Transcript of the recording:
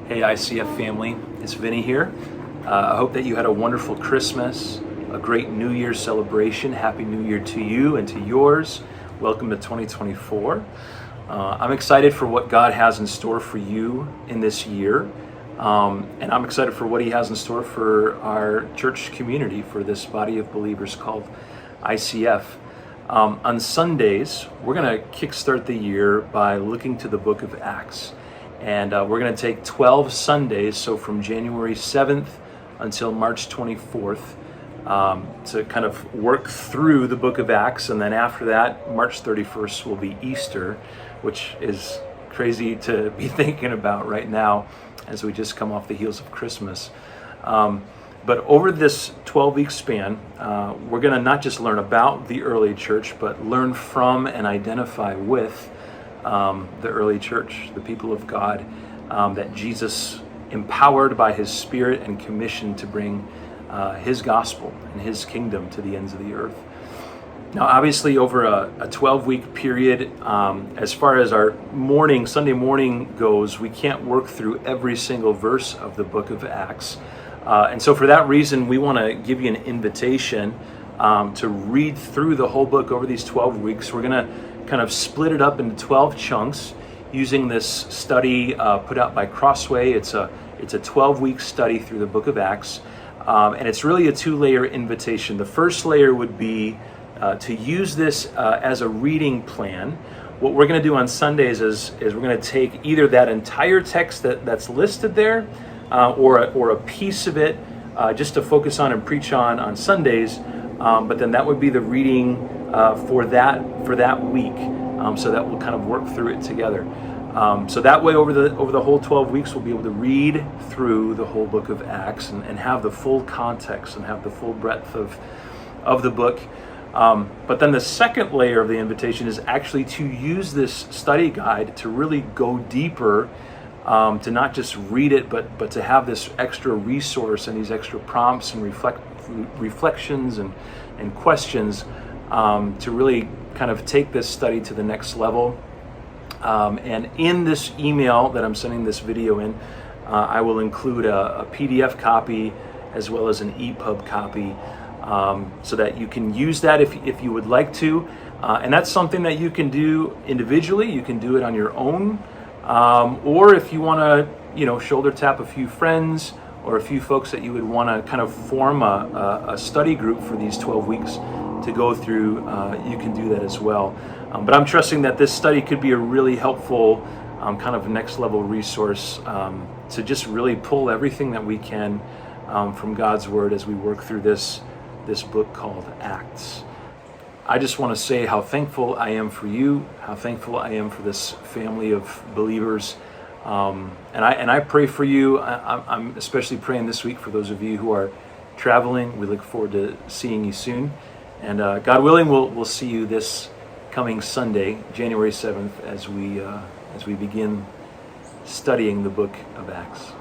Hey ICF family, it's Vinny here. I hope that you had a wonderful Christmas, a great New Year celebration. Happy New Year to you and to yours. Welcome to 2024. I'm excited for what God has in store for you in this year. And I'm excited for what He has in store for our church community, for this body of believers called ICF. On Sundays, we're going to kickstart the year by looking to the book of Acts. And we're going to take 12 Sundays, so from January 7th until March 24th, to kind of work through the book of Acts. And then after that, March 31st will be Easter, which is crazy to be thinking about right now as we just come off the heels of Christmas. But over this 12-week span, we're going to not just learn about the early church, but learn from and identify with the early church, the people of God, that Jesus empowered by His Spirit and commissioned to bring His gospel and His kingdom to the ends of the earth. Now, obviously, over a 12-week period, as far as our Sunday morning goes, we can't work through every single verse of the book of Acts. And so for that reason, we want to give you an invitation to read through the whole book over these 12 weeks. We're going to kind of split it up into 12 chunks using this study put out by Crossway. It's a 12-week study through the book of Acts, and it's really a two-layer invitation. The first layer would be to use this as a reading plan. What we're going to do on Sundays is we're going to take either that entire text that's listed there, or a piece of it, just to focus on and preach on Sundays. But then that would be the reading for that week, so that we'll kind of work through it together. So that way, over the whole 12 weeks, we'll be able to read through the whole book of Acts and have the full context and have the full breadth of the book. But then the second layer of the invitation is actually to use this study guide to really go deeper, to not just read it, but to have this extra resource and these extra prompts and reflections and questions, to really kind of take this study to the next level. And in this email that I'm sending this video in, I will include a PDF copy as well as an EPUB copy, so that you can use that if you would like to. And that's something that you can do individually. You can do it on your own. Or if you want to, shoulder tap a few friends or a few folks that you would want to kind of form a study group for these 12 weeks to go through, you can do that as well. But I'm trusting that this study could be a really helpful kind of next level resource, to just really pull everything that we can from God's Word as we work through this book called Acts. I just want to say how thankful I am for you, how thankful I am for this family of believers, and I pray for you. I'm especially praying this week for those of you who are traveling. We look forward to seeing you soon, and God willing, we'll see you this coming Sunday, January 7th, as we begin studying the book of Acts.